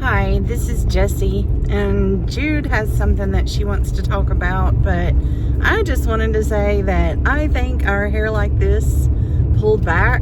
Hi, this is Jesse, and Jude has something that she wants to talk about, but I just wanted to say that I think our hair like this, pulled back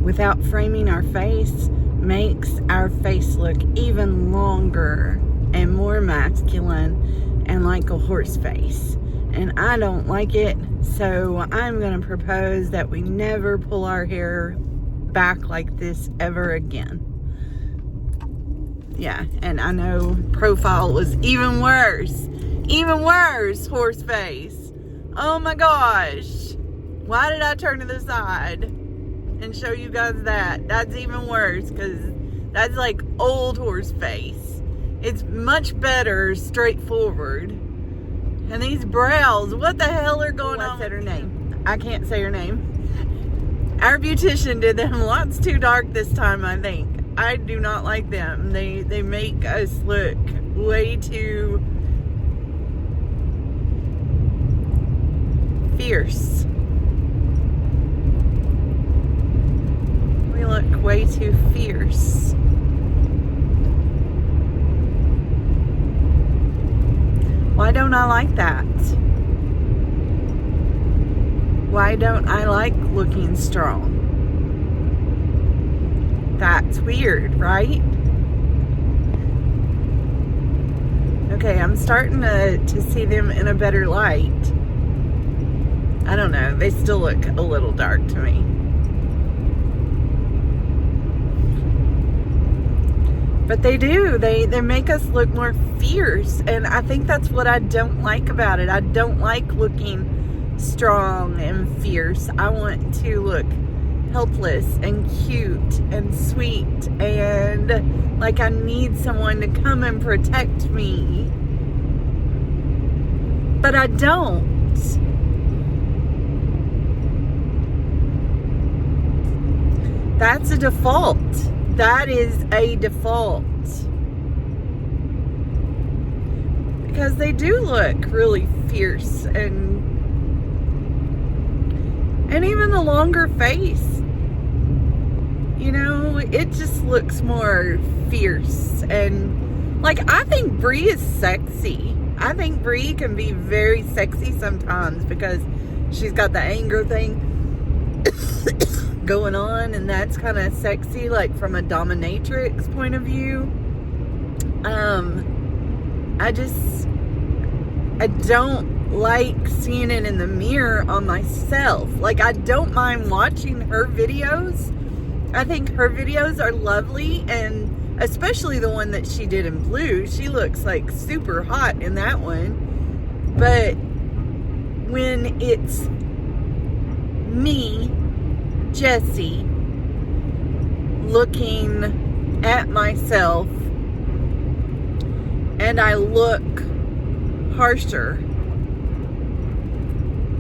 without framing our face, makes our face look even longer and more masculine and like a horse face. And I don't like it, so I'm going to propose that we never pull our hair back like this ever again. Yeah, and I know profile was even worse, horse face. Oh my gosh, why did I turn to the side and show you guys that? That's even worse, because that's like old horse face. It's much better straightforward. And these brows, what the hell are going on? I said her name. I can't say her name. Our beautician did them lots too dark this time, I think. I do not like them. They make us look way too fierce. We look way too fierce. Why don't I like that? Why don't I like looking strong? That's weird, right? Okay, I'm starting to see them in a better light. I don't know. They still look a little dark to me. But they do. They make us look more fierce. And I think that's what I don't like about it. I don't like looking strong and fierce. I want to look helpless and cute and sweet and like I need someone to come and protect me. But I don't. That's a default. That is a default. Because they do look really fierce and even the longer face. You know, it just looks more fierce. And, like, I think Bre is sexy. I think Bre can be very sexy sometimes because she's got the anger thing going on. And that's kind of sexy, like, from a dominatrix point of view. I don't like seeing it in the mirror on myself. Like, I don't mind watching her videos. I think her videos are lovely, and especially the one that she did in blue. She looks like super hot in that one. But when it's me, Jesse, looking at myself and I look harsher,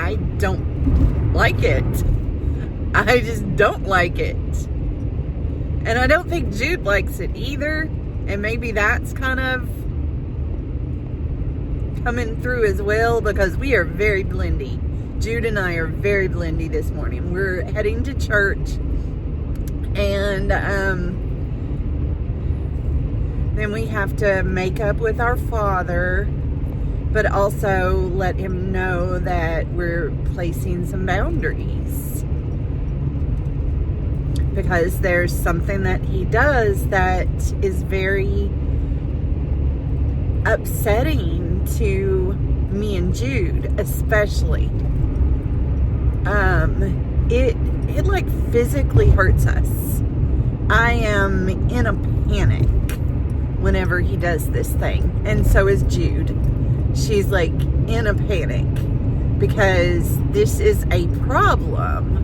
I don't like it. I just don't like it. And I don't think Jude likes it either. And maybe that's kind of coming through as well, because we are very blendy. Jude and I are very blendy this morning. We're heading to church. And then we have to make up with our father, but also let him know that we're placing some boundaries. Because there's something that he does that is very upsetting to me and Jude, especially. It like physically hurts us. I am in a panic whenever he does this thing. And so is Jude. She's like in a panic because this is a problem.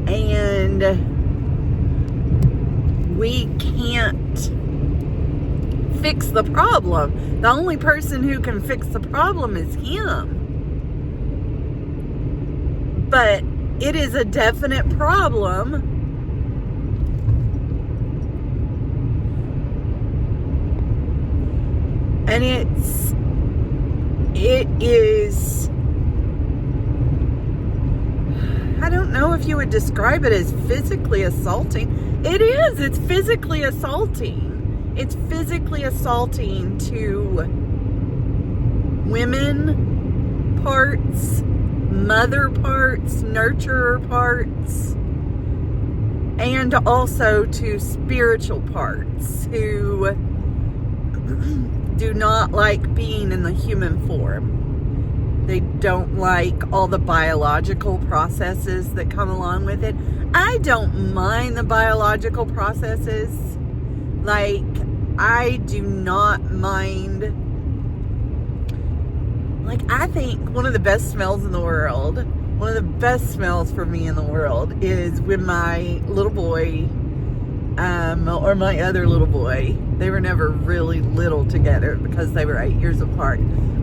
And we can't fix the problem. The only person who can fix the problem is him. But it is a definite problem. And it is, I don't know if you would describe it as physically assaulting. It is. It's physically assaulting. It's physically assaulting to women parts, mother parts, nurturer parts, and also to spiritual parts who do not like being in the human form. They don't like all the biological processes that come along with it. I don't mind the biological processes. Like, I do not mind. Like, I think one of the best smells in the world, one of the best smells for me in the world is when my little boy, or my other little boy, they were never really little together because they were 8 years apart.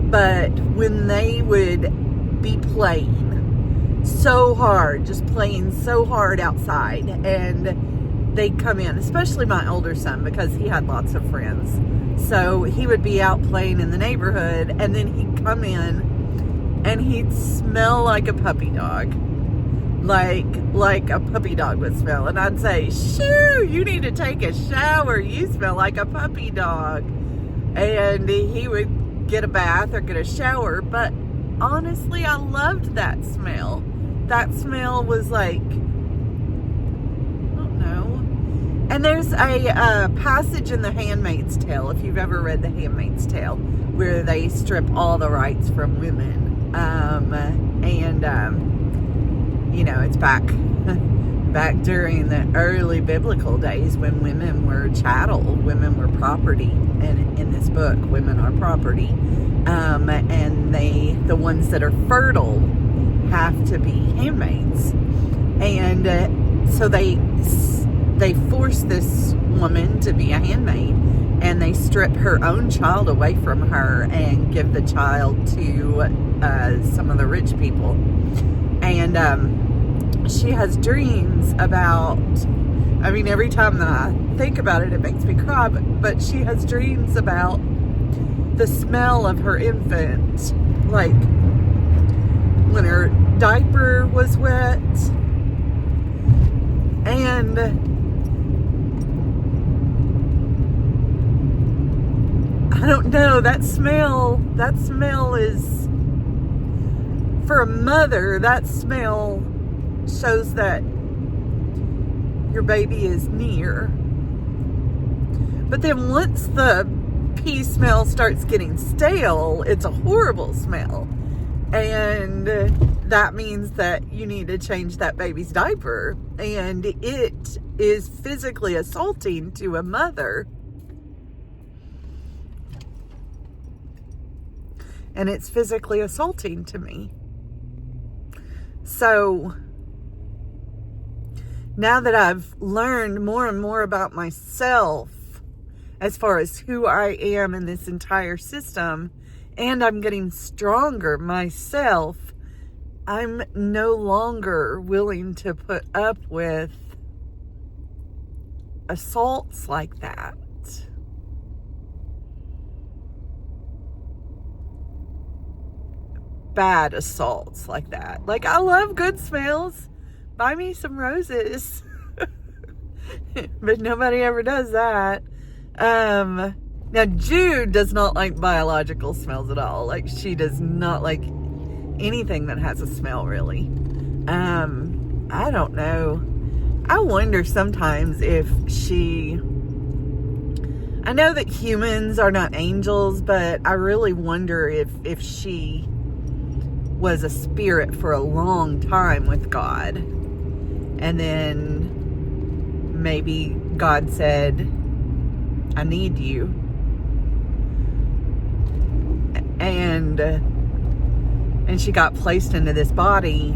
But when they would be playing so hard, just playing so hard outside, and they'd come in, especially my older son, because he had lots of friends. So he would be out playing in the neighborhood, and then he'd come in, and he'd smell like a puppy dog. Like a puppy dog would smell. And I'd say, shoo, you need to take a shower. You smell like a puppy dog. And he would get a bath or get a shower, but honestly, I loved that smell. That smell was like, I don't know. And there's a passage in The Handmaid's Tale, if you've ever read The Handmaid's Tale, where they strip all the rights from women. You know, it's back during the early biblical days when women were chattel, women were property, and in this book, women are property, and the ones that are fertile have to be handmaids, and so they force this woman to be a handmaid, and they strip her own child away from her and give the child to some of the rich people, and she has dreams about, I mean, every time that I think about it, it makes me cry, but she has dreams about the smell of her infant, like when her diaper was wet, and I don't know, that smell is, for a mother, that smell shows that your baby is near. But then once the pee smell starts getting stale, it's a horrible smell. And that means that you need to change that baby's diaper. And it is physically assaulting to a mother. And it's physically assaulting to me. So now that I've learned more and more about myself as far as who I am in this entire system, and I'm getting stronger myself, I'm no longer willing to put up with assaults like that. Bad assaults like that. Like, I love good smells. Buy me some roses. But nobody ever does that. Now, Jude does not like biological smells at all. Like, she does not like anything that has a smell, really. I don't know. I wonder sometimes if she... I know that humans are not angels, but I really wonder if she was a spirit for a long time with God. And then maybe God said, I need you. And she got placed into this body.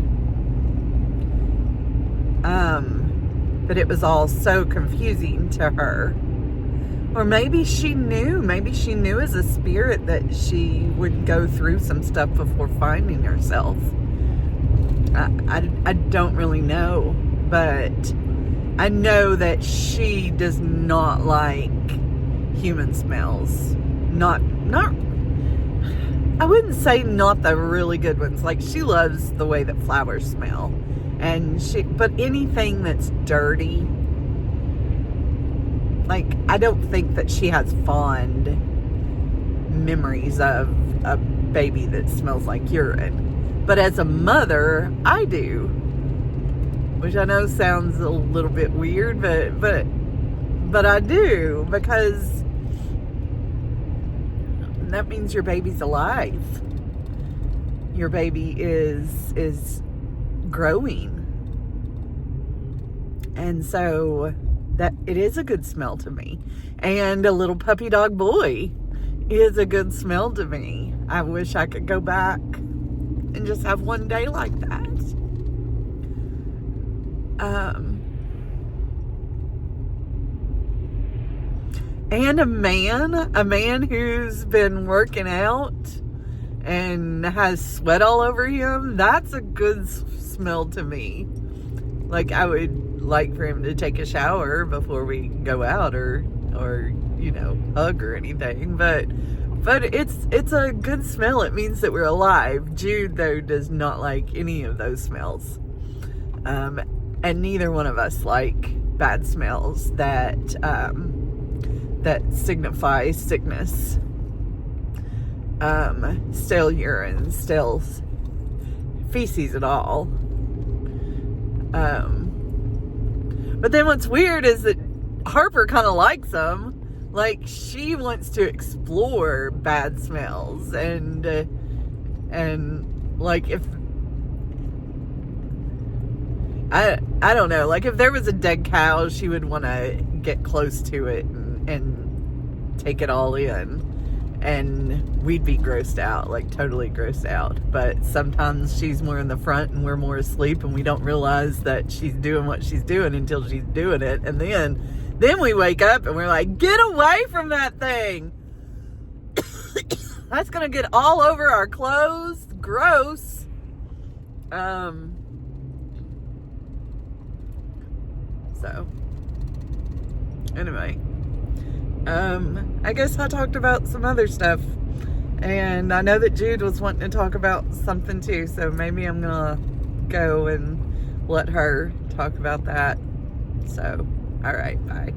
But it was all so confusing to her. Or maybe she knew as a spirit that she would go through some stuff before finding herself. I don't really know, but I know that she does not like human smells. Not, I wouldn't say not the really good ones. Like, she loves the way that flowers smell. But anything that's dirty, like, I don't think that she has fond memories of a baby that smells like urine. But as a mother, I do. Which I know sounds a little bit weird, but I do, because that means your baby's alive. Your baby is growing. And so that it is a good smell to me. And a little puppy dog boy is a good smell to me. I wish I could go back and just have one day like that. And a man who's been working out and has sweat all over him, that's a good smell to me. Like, I would like for him to take a shower before we go out or you know, hug or anything, but it's a good smell. It means that we're alive. Jude, though, does not like any of those smells. And neither one of us like bad smells that signify sickness. Stale urine, stale feces at all. But then what's weird is that Harper kind of likes them. Like, she wants to explore bad smells, and like, if I don't know, like, if there was a dead cow, she would want to get close to it and take it all in, and we'd be grossed out, like totally grossed out. But sometimes she's more in the front and we're more asleep, and we don't realize that she's doing what she's doing until she's doing it, and then we wake up and we're like, get away from that thing. That's gonna get all over our clothes. Gross. So anyway, I guess I talked about some other stuff, and I know that Jude was wanting to talk about something too, so maybe I'm gonna go and let her talk about that. So, all right, bye.